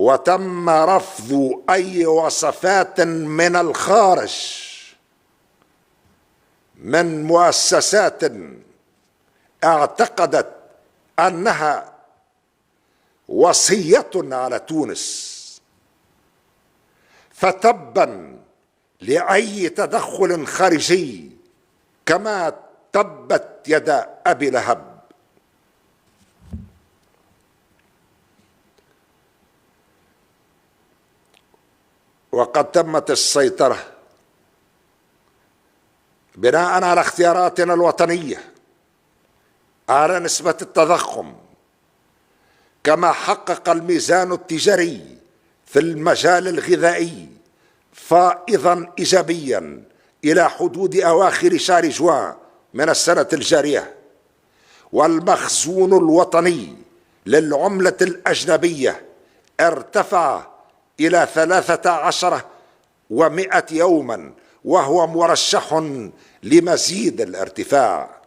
وتم رفض أي وصفات من الخارج من مؤسسات اعتقدت أنها وصية على تونس، فتبا لأي تدخل خارجي كما تبت يد أبي لهب. وقد تمت السيطرة بناء على اختياراتنا الوطنية على نسبة التضخم، كما حقق الميزان التجاري في المجال الغذائي فائضا إيجابيا إلى حدود أواخر شهر جوان من السنة الجارية. والمخزون الوطني للعملة الأجنبية ارتفع إلى 13,100 يوما، وهو مرشح لمزيد الارتفاع.